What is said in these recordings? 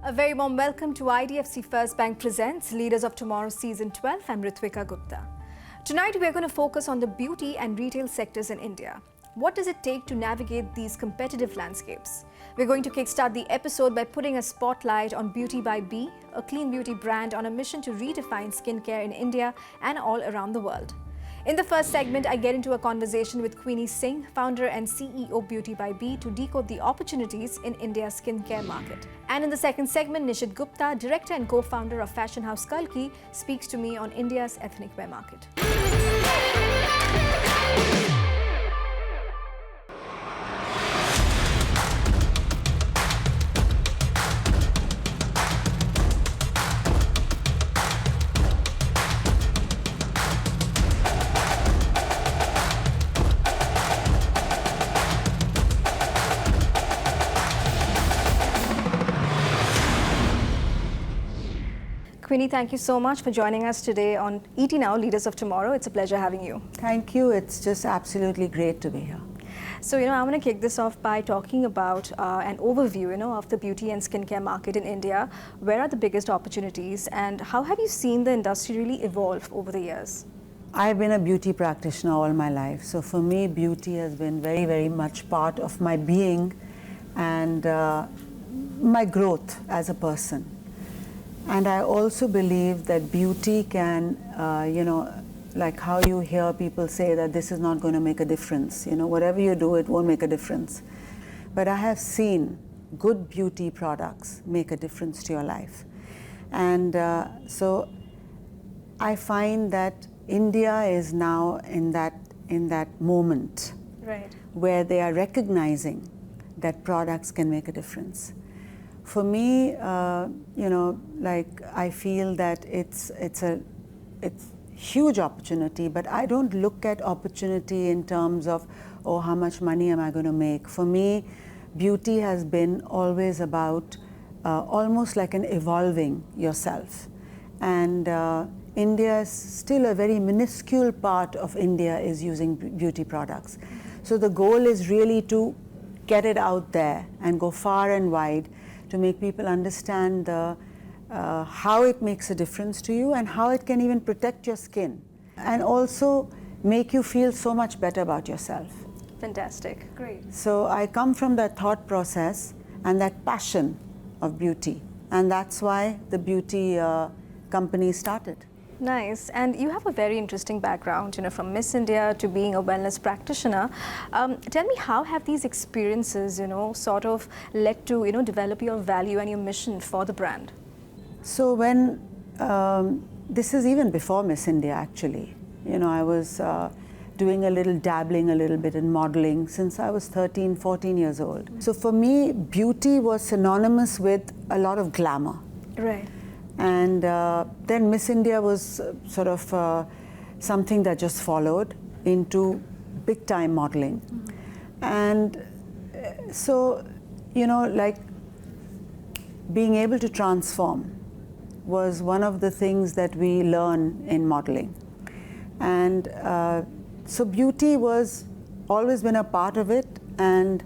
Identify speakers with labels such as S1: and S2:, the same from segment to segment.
S1: A very warm welcome to IDFC First Bank presents Leaders of Tomorrow Season 12. I'm Ritwika Gupta. Tonight we're going to focus on the beauty and retail sectors in India. What does it take to navigate these competitive landscapes? We're going to kickstart the episode by putting a spotlight on Beauty by Bee, a clean beauty brand on a mission to redefine skincare in India and all around the world. In the first segment, I get into a conversation with Queenie Singh, founder and CEO Beauty by Bee, to decode the opportunities in India's skincare market. And in the second segment, Nishit Gupta, director and co-founder of fashion house Kalki, speaks to me on India's ethnic wear market. Queenie, thank you so much for joining us today on ET Now, Leaders of Tomorrow. It's a pleasure having you.
S2: Thank you. It's just absolutely great to be here.
S1: So, I want to kick this off by talking about an overview, of the beauty and skincare market in India. Where are the biggest opportunities and how have you seen the industry really evolve over the years?
S2: I've been a beauty practitioner all my life. So for me, beauty has been very, very much part of my being and my growth as a person. And I also believe that beauty can, like how you hear people say that this is not going to make a difference. Whatever you do, it won't make a difference. But I have seen good beauty products make a difference to your life. And so I find that India is now in that moment where they are recognizing that products can make a difference. For me, I feel that it's huge opportunity, but I don't look at opportunity in terms of, oh, how much money am I going to make? For me, beauty has been always about almost like an evolving yourself. And India is still a very minuscule part of India is using beauty products. So the goal is really to get it out there and go far and wide to make people understand how it makes a difference to you and how it can even protect your skin and also make you feel so much better about yourself.
S1: Fantastic, great.
S2: So I come from that thought process and that passion of beauty, and that's why the beauty company started.
S1: Nice. And you have a very interesting background, from Miss India to being a wellness practitioner. Tell me, how have these experiences, sort of led to, develop your value and your mission for the brand?
S2: So when, this is even before Miss India actually, I was doing dabbling a little bit in modeling since I was 13, 14 years old. So for me, beauty was synonymous with a lot of glamour.
S1: Right.
S2: And then Miss India was sort of something that just followed into big time modeling. Mm-hmm. And so, like being able to transform was one of the things that we learn in modeling. And so beauty was always been a part of it. And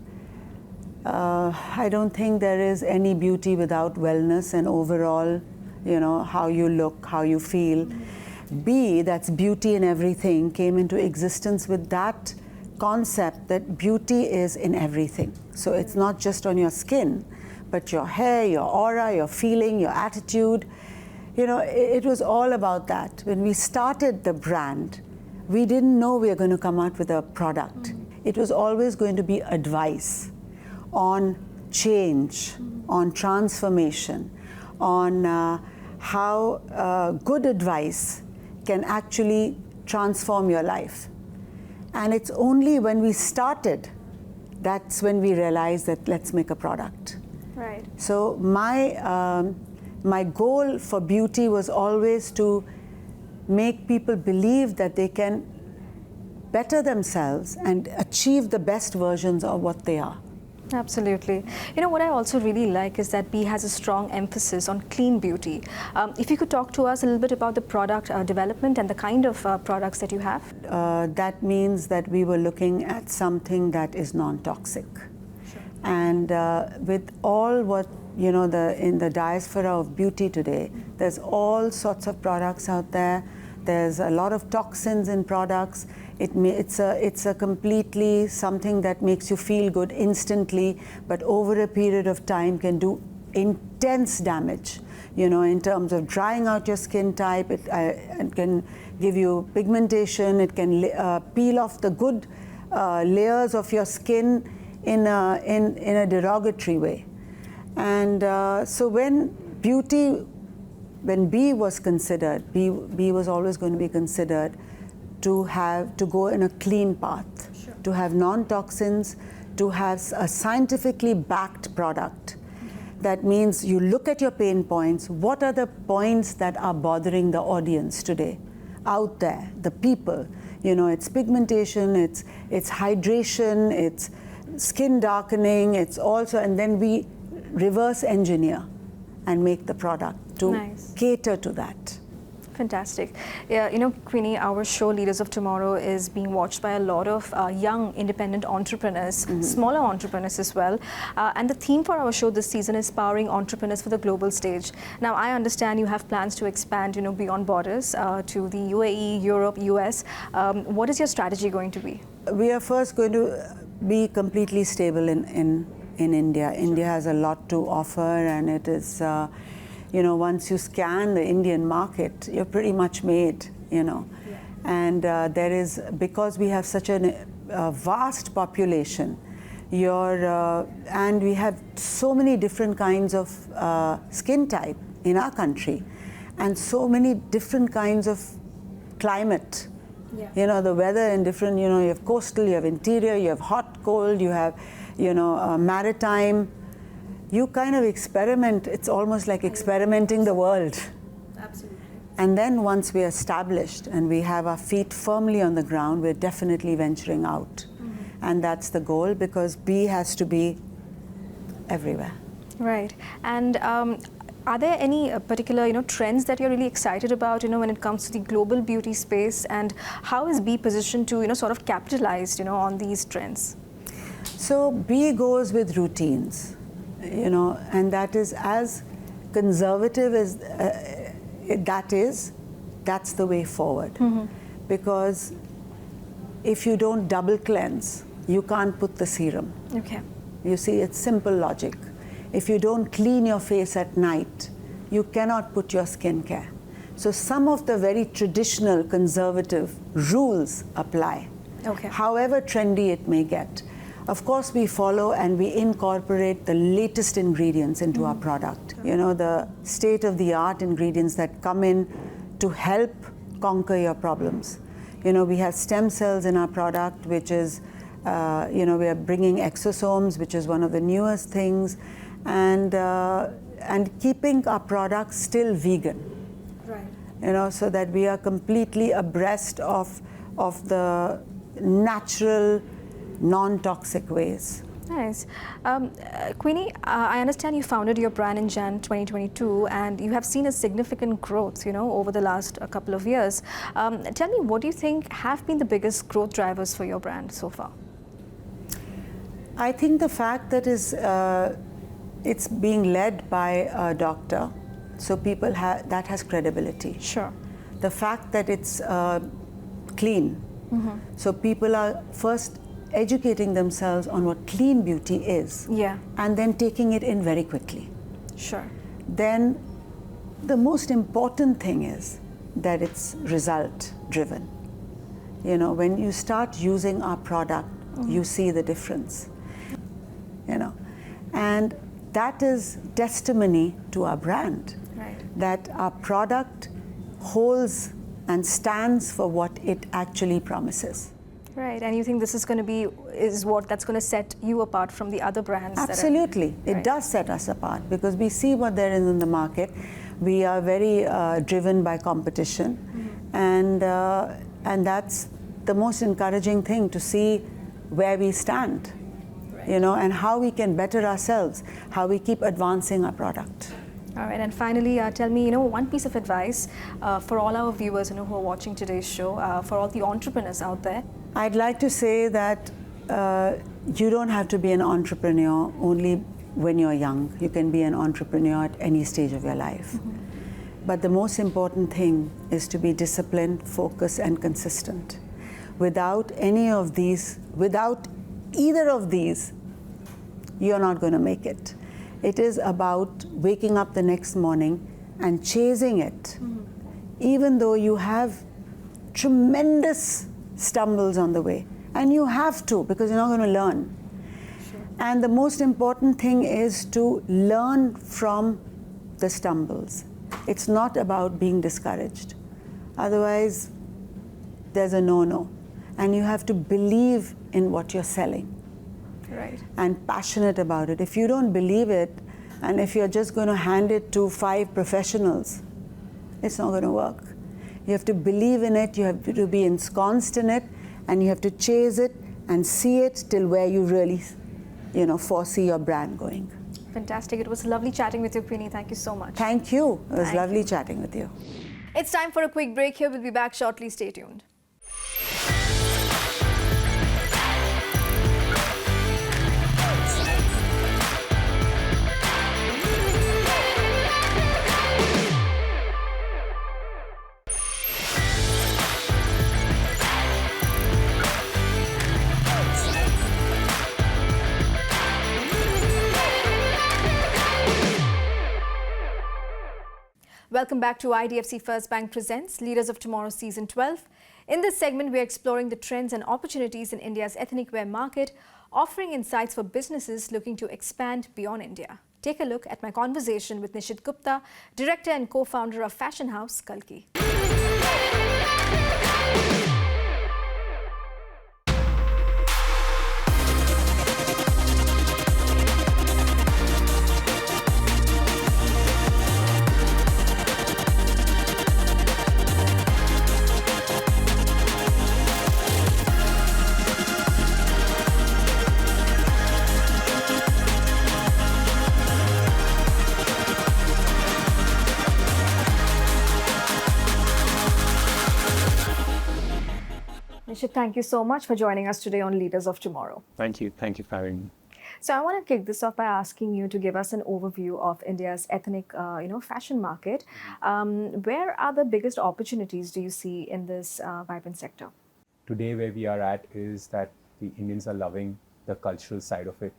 S2: I don't think there is any beauty without wellness and overall, how you look, how you feel. B, that's beauty in everything, came into existence with that concept that beauty is in everything. So it's not just on your skin, but your hair, your aura, your feeling, your attitude. It was all about that. When we started the brand, we didn't know we were going to come out with a product. It was always going to be advice on change, on transformation, on how good advice can actually transform your life. And it's only when we started, that's when we realized that let's make a product.
S1: Right.
S2: So my goal for beauty was always to make people believe that they can better themselves and achieve the best versions of what they are.
S1: Absolutely. What I also really like is that Bee has a strong emphasis on clean beauty. If you could talk to us a little bit about the product development and the kind of products that you have.
S2: That means that we were looking at something that is non-toxic.
S1: Sure.
S2: And with all what in the diaspora of beauty today, there's all sorts of products out there. There's a lot of toxins in products. It's a completely something that makes you feel good instantly, but over a period of time can do intense damage. In terms of drying out your skin type, it can give you pigmentation. It can peel off the good layers of your skin in a derogatory way. And so when B was considered, B was always going to be considered to go in a clean path,
S1: sure,
S2: to have non-toxins, to have a scientifically backed product. That means you look at your pain points. What are the points that are bothering the audience today out there, the people? It's pigmentation, it's hydration, it's skin darkening, it's also, and then we reverse engineer and make the product to
S1: nice,
S2: cater to that.
S1: Fantastic. Yeah, Queenie, our show Leaders of Tomorrow is being watched by a lot of young independent entrepreneurs, smaller entrepreneurs as well. And the theme for our show this season is powering entrepreneurs for the global stage. Now, I understand you have plans to expand, beyond borders to the UAE, Europe, US. What is your strategy going to be?
S2: We are first going to be completely stable in India. Sure. India has a lot to offer, and it is, once you scan the Indian market, you're pretty much made, Yeah. And because we have such a vast population, and we have so many different kinds of skin type in our country, and so many different kinds of climate.
S1: Yeah.
S2: The weather in different, you have coastal, you have interior, you have hot, cold, you have, maritime. You kind of experiment. It's almost like experimenting the world.
S1: Absolutely.
S2: And then once we're established and we have our feet firmly on the ground, we're definitely venturing out. And that's the goal, because B has to be everywhere.
S1: Right. And are there any particular trends that you're really excited about when it comes to the global beauty space, and how is B positioned to sort of capitalize on these trends?
S2: So B goes with routines, and that is as conservative as that's the way forward. Because if you don't double cleanse, you can't put the serum.
S1: Okay.
S2: You see, it's simple logic. If you don't clean your face at night, you cannot put your skincare. So some of the very traditional conservative rules apply,
S1: okay,
S2: however trendy it may get. Of course, we follow and we incorporate the latest ingredients into our product. The state-of-the-art ingredients that come in to help conquer your problems. We have stem cells in our product, which is, we are bringing exosomes, which is one of the newest things, and keeping our products still vegan.
S1: Right.
S2: So that we are completely abreast of the natural, non-toxic ways.
S1: Nice. Queenie, I understand you founded your brand in Jan 2022, and you have seen a significant growth, over the last couple of years. Tell me, what do you think have been the biggest growth drivers for your brand so far?
S2: I think the fact that it's being led by a doctor, so people that has credibility.
S1: Sure.
S2: The fact that it's clean, so people are first educating themselves on what clean beauty is,
S1: yeah,
S2: and then taking it in very quickly.
S1: Sure.
S2: Then the most important thing is that it's result driven. When you start using our product, you see the difference. And that is testimony to our brand.
S1: Right.
S2: That our product holds and stands for what it actually promises.
S1: Right, and you think this is going to be that's going to set you apart from the other brands?
S2: Absolutely,
S1: Right.
S2: It does set us apart, because we see what there is in the market. We are very driven by competition, and that's the most encouraging thing, to see where we stand,
S1: Right.
S2: And how we can better ourselves, how we keep advancing our product.
S1: All right, and finally, tell me, one piece of advice for all our viewers, who are watching today's show, for all the entrepreneurs out there.
S2: I'd like to say that you don't have to be an entrepreneur only when you're young. You can be an entrepreneur at any stage of your life. But the most important thing is to be disciplined, focused, and consistent. Without either of these, you're not going to make it. It is about waking up the next morning and chasing it, even though you have tremendous stumbles on the way. And you have to, because you're not going to learn. Sure. And the most important thing is to learn from the stumbles. It's not about being discouraged. Otherwise, there's a no-no. And you have to believe in what you're selling.
S1: Right.
S2: And passionate about it. If you don't believe it, and if you're just going to hand it to 5 professionals, it's not going to work. You have to believe in it, you have to be ensconced in it, and you have to chase it and see it till where you really, foresee your brand going.
S1: Fantastic. It was lovely chatting with you, Queenie. Thank you so much.
S2: Thank you. It was lovely chatting with you.
S1: It's time for a quick break here. We'll be back shortly. Stay tuned. Welcome back to IDFC First Bank Presents Leaders of Tomorrow Season 12. In this segment, we are exploring the trends and opportunities in India's ethnic wear market, offering insights for businesses looking to expand beyond India. Take a look at my conversation with Nishit Gupta, Director and Co-Founder of fashion house Kalki. Nishit, thank you so much for joining us today on Leaders of Tomorrow.
S3: Thank you. Thank you for having me.
S1: So I want to kick this off by asking you to give us an overview of India's ethnic, fashion market. Where are the biggest opportunities do you see in this vibrant sector?
S3: Today, where we are at is that the Indians are loving the cultural side of it.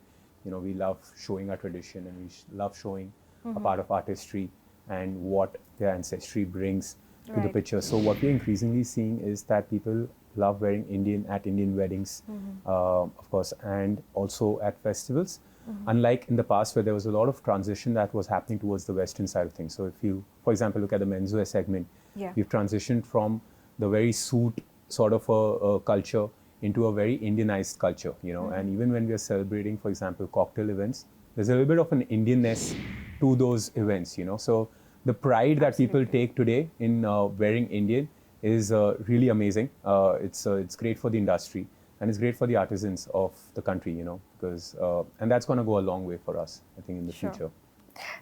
S3: We love showing our tradition, and we love showing a part of art history and what their ancestry brings to the picture. So what we're increasingly seeing is that people love wearing Indian at Indian weddings, of course, and also at festivals. Unlike in the past where there was a lot of transition that was happening towards the Western side of things. So if you, for example, look at the menswear segment, we've transitioned from the very suit sort of a culture into a very Indianized culture, and even when we are celebrating, for example, cocktail events, there's a little bit of an Indianness to those events, So the pride that people take today in wearing Indian is really amazing. It's great for the industry, and it's great for the artisans of the country, because and that's going to go a long way for us, I think, in the future.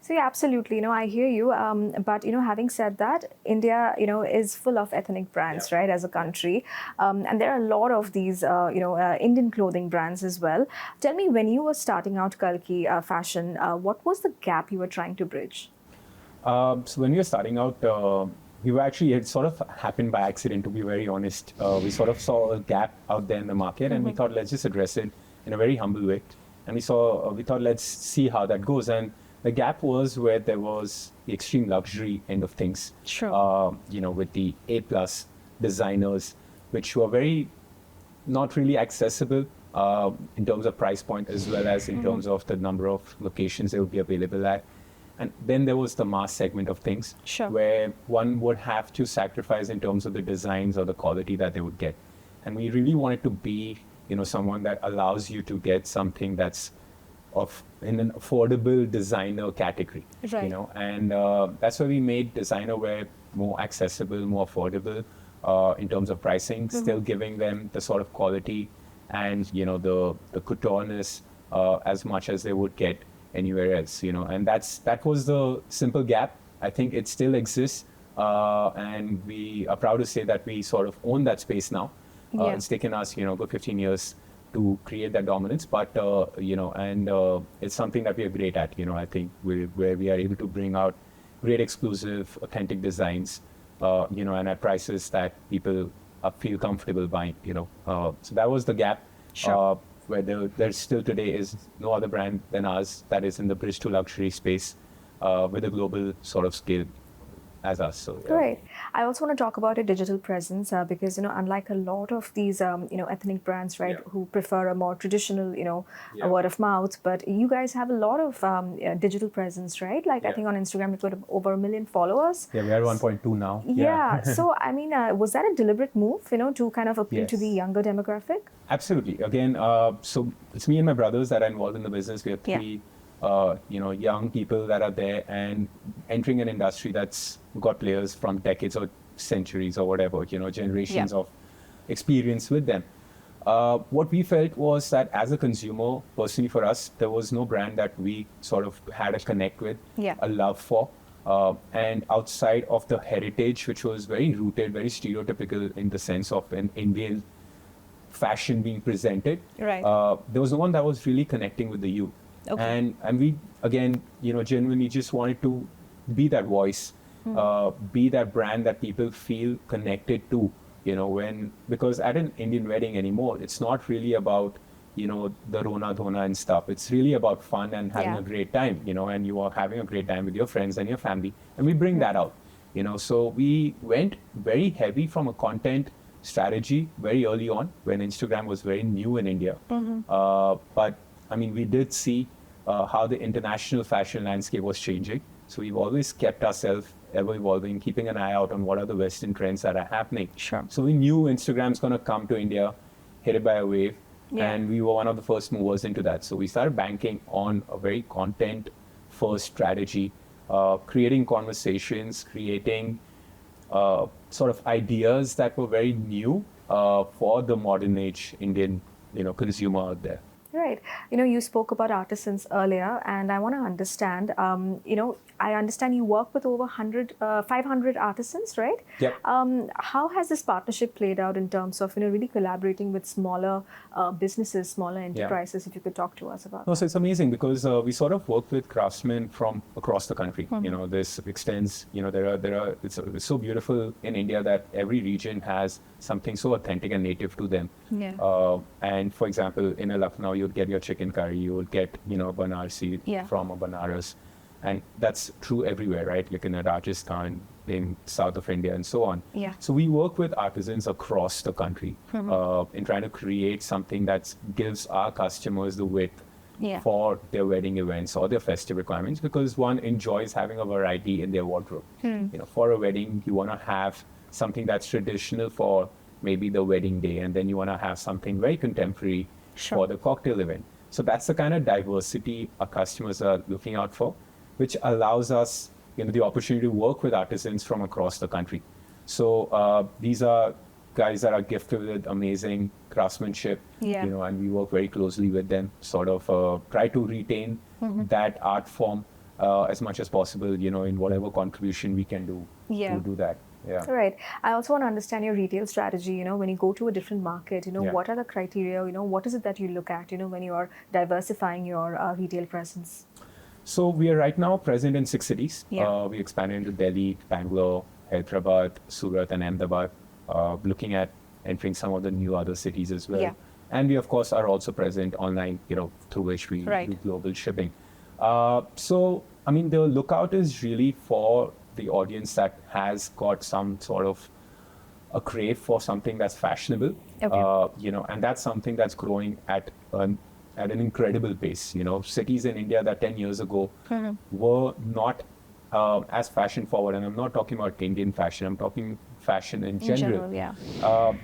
S1: So yeah, absolutely. I hear you. But having said that, India, is full of ethnic brands, right, as a country, and there are a lot of these, Indian clothing brands as well. Tell me, when you were starting out Kalki Fashion, what was the gap you were trying to bridge?
S3: So when we were starting out, it sort of happened by accident, to be very honest. We sort of saw a gap out there in the market, and we thought, let's just address it in a very humble way. And we thought, let's see how that goes. And the gap was where there was the extreme luxury end of things.
S1: Sure.
S3: With the A+ designers, which were very not really accessible in terms of price point, as well as in terms of the number of locations they would be available at. And then there was the mass segment of things, where one would have to sacrifice in terms of the designs or the quality that they would get. And we really wanted to be, someone that allows you to get something that's in an affordable designer category, and that's why we made designer wear more accessible, more affordable in terms of pricing, still giving them the sort of quality and the couture-ness as much as they would get anywhere else, and that was the simple gap. I think it still exists, and we are proud to say that we sort of own that space now. It's taken us, good 15 years to create that dominance. But it's something that we are great at. I think where we are able to bring out great exclusive, authentic designs, and at prices that people feel comfortable buying. So that was the gap.
S1: Sure.
S3: Where there still today is no other brand than us that is in the bridge to luxury space with a global sort of scale as us. So yeah.
S1: Great. I also want to talk about your digital presence because unlike a lot of these ethnic brands, right,
S3: Yeah.
S1: who prefer a more traditional
S3: Yeah.
S1: word of mouth, but you guys have a lot of digital presence, right? Like I
S3: Yeah.
S1: think on Instagram you've got over 1 million followers.
S3: Yeah, we are 1.2 now.
S1: Yeah. So I mean, was that a deliberate move, to kind of appeal to the
S3: Yes.
S1: younger demographic?
S3: Absolutely. Again, so it's me and my brothers that are involved in the business. We have
S1: Yeah.
S3: three, young people that are there and entering an industry that's got players from decades or centuries or whatever, generations
S1: Yeah.
S3: of experience with them. What we felt was that as a consumer, personally for us, there was no brand that we sort of had a connect with,
S1: Yeah.
S3: a love for. And outside of the heritage, which was very rooted, very stereotypical in the sense of an Indian fashion being presented,
S1: Right.
S3: there was no one that was really connecting with the youth.
S1: Okay.
S3: And we, again, genuinely just wanted to be that voice, be that brand that people feel connected to, because at an Indian wedding anymore, it's not really about, the Rona Dhona and stuff. It's really about fun and having
S1: Yeah.
S3: a great time, and you are having a great time with your friends and your family. And we bring that out, So we went very heavy from a content strategy very early on when Instagram was very new in India. But I mean, we did see how the international fashion landscape was changing. So we've always kept ourselves ever evolving, keeping an eye out on what are the Western trends that are happening.
S1: Sure.
S3: So we knew Instagram's going to come to India, hit it by a wave.
S1: Yeah.
S3: And we were one of the first movers into that. So we started banking on a very content first strategy, creating conversations, creating sort of ideas that were very new for the modern age Indian consumer out there.
S1: Right. You spoke about artisans earlier, and I want to understand, I understand you work with over 500 artisans, right?
S3: Yep.
S1: How has this partnership played out in terms of, really collaborating with smaller businesses, smaller enterprises, if you could talk to us about
S3: No, so it's amazing because we sort of work with craftsmen from across the country. This extends, it's so beautiful in India that every region has something so authentic and native to them.
S1: Yeah.
S3: And for example, in a Lucknow, you'd get your chicken curry, you would get, Banarsi
S1: Yeah.
S3: from a Banaras. And that's true everywhere, right? Like in Rajasthan, in south of India and so on.
S1: Yeah.
S3: So we work with artisans across the country in trying to create something that gives our customers the width
S1: Yeah.
S3: for their wedding events or their festive requirements, because one enjoys having a variety in their wardrobe. For a wedding, you want to have something that's traditional for maybe the wedding day, and then you want to have something very contemporary
S1: Sure.
S3: for the cocktail event. So that's the kind of diversity our customers are looking out for, which allows us the opportunity to work with artisans from across the country. So these are guys that are gifted with amazing craftsmanship,
S1: Yeah.
S3: and we work very closely with them, sort of try to retain that art form as much as possible, in whatever contribution we can do
S1: Yeah.
S3: to do that. Yeah.
S1: All right. I also want to understand your retail strategy. When you go to a different market,
S3: Yeah.
S1: what are the criteria? What is it that you look at, when you are diversifying your retail presence?
S3: So we are right now present in 6 cities.
S1: Yeah.
S3: We expanded into Delhi, Bangalore, Hyderabad, Surat, and Ahmedabad, looking at entering some of the new other cities as well.
S1: Yeah.
S3: And we, of course, are also present online, through which we
S1: Right.
S3: do global shipping. So, I mean, the lookout is really for the audience that has got some sort of a crave for something that's fashionable,
S1: Okay.
S3: and that's something that's growing at an incredible pace. Cities in India that 10 years ago were not as fashion forward, and I'm not talking about Indian fashion, I'm talking fashion in general.
S1: Yeah.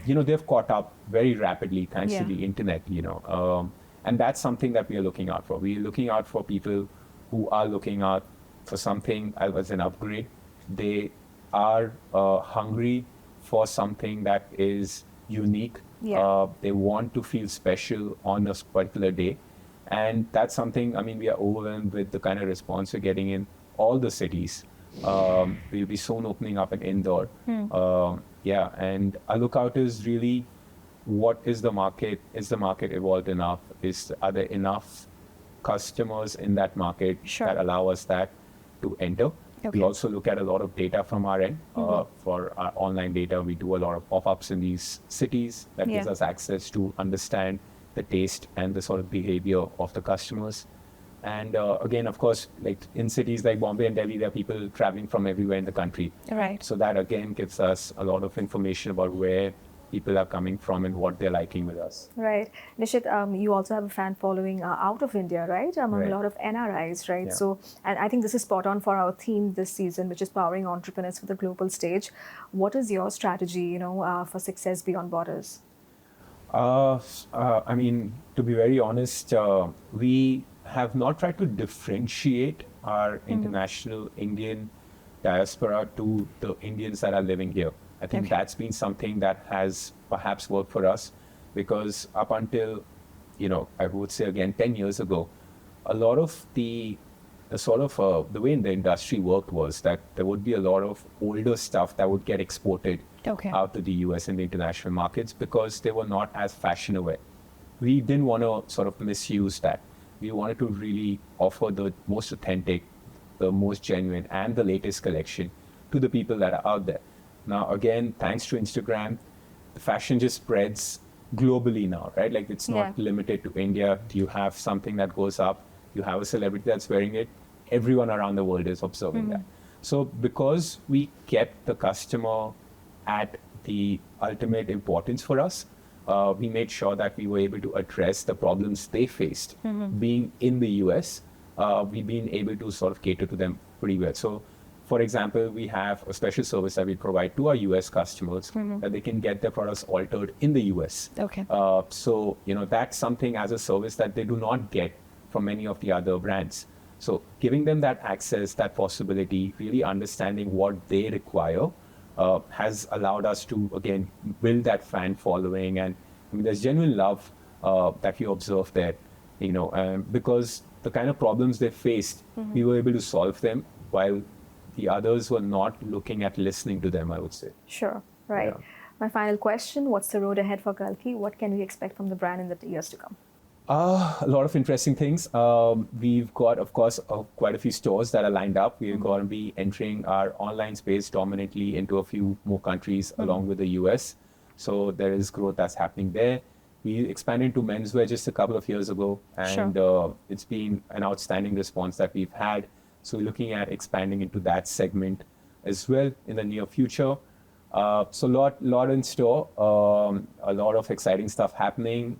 S3: They've caught up very rapidly thanks to
S1: Yeah.
S3: the internet, and that's something that we are looking out for. We're looking out for people who are looking out for something as an upgrade. They are hungry for something that is unique.
S1: Yeah.
S3: They want to feel special on a particular day. And that's something, I mean, we are overwhelmed with the kind of response we're getting in all the cities. We'll be soon opening up in Indore. And our lookout is really what is the market? Is the market evolved enough? Are there enough customers in that market that allow us to enter? We also look at a lot of data from our end. For our online data, we do a lot of pop-ups in these cities that gives us access to understand the taste and the sort of behavior of the customers. And again, of course, like in cities like Bombay and Delhi, there are people traveling from everywhere in the country.
S1: Right.
S3: So that again gives us a lot of information about where people are coming from and what they're liking with us.
S1: Right. Nishit, you also have a fan following out of India, right? Among
S3: Right.
S1: a lot of NRIs, right?
S3: Yeah.
S1: So, and I think this is spot on for our theme this season, which is powering entrepreneurs for the global stage. What is your strategy, for success beyond borders?
S3: I mean, to be very honest, we have not tried to differentiate our international Indian diaspora to the Indians that are living here. I think that's been something that has perhaps worked for us, because up until, I would say again, 10 years ago, a lot of the the way in the industry worked was that there would be a lot of older stuff that would get exported out to the US and the international markets because they were not as fashion aware. We didn't want to sort of misuse that. We wanted to really offer the most authentic, the most genuine, and the latest collection to the people that are out there. Now, again, thanks to Instagram, the fashion just spreads globally now, right? Like it's not limited to India. You have something that goes up, you have a celebrity that's wearing it, everyone around the world is observing that. So because we kept the customer at the ultimate importance for us, we made sure that we were able to address the problems they faced. Being in the US, we've been able to sort of cater to them pretty well. So, for example, we have a special service that we provide to our US customers that they can get their products altered in the US. So, that's something as a service that they do not get from many of the other brands. So giving them that access, that possibility, really understanding what they require, has allowed us to, again, build that fan following. And I mean, there's genuine love that you observe there, because the kind of problems they faced, we were able to solve them while the others were not looking at listening to them, I would say.
S1: Sure, right.
S3: Yeah.
S1: My final question, what's the road ahead for Kalki? What can we expect from the brand in the years to come?
S3: A lot of interesting things. We've got, of course, quite a few stores that are lined up. We're going to be entering our online space dominantly into a few more countries along with the US. So there is growth that's happening there. We expanded to menswear just a couple of years ago, and it's been an outstanding response that we've had. So we're looking at expanding into that segment as well in the near future. So lot in store, a lot of exciting stuff happening,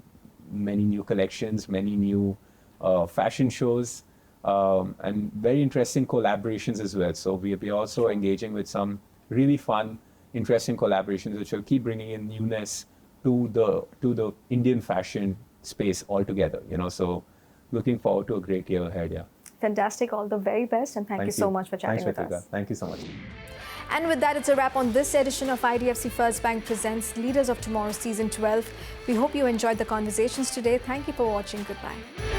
S3: many new collections, many new fashion shows, and very interesting collaborations as well. So we'll be also engaging with some really fun, interesting collaborations, which will keep bringing in newness to the Indian fashion space altogether. So looking forward to a great year ahead. Yeah.
S1: Fantastic. All the very best. And thank you so much for chatting with
S3: Ritwika.
S1: us.
S3: Thank you so much.
S1: And with that, it's a wrap on this edition of IDFC First Bank Presents Leaders of Tomorrow Season 12. We hope you enjoyed the conversations today. Thank you for watching. Goodbye.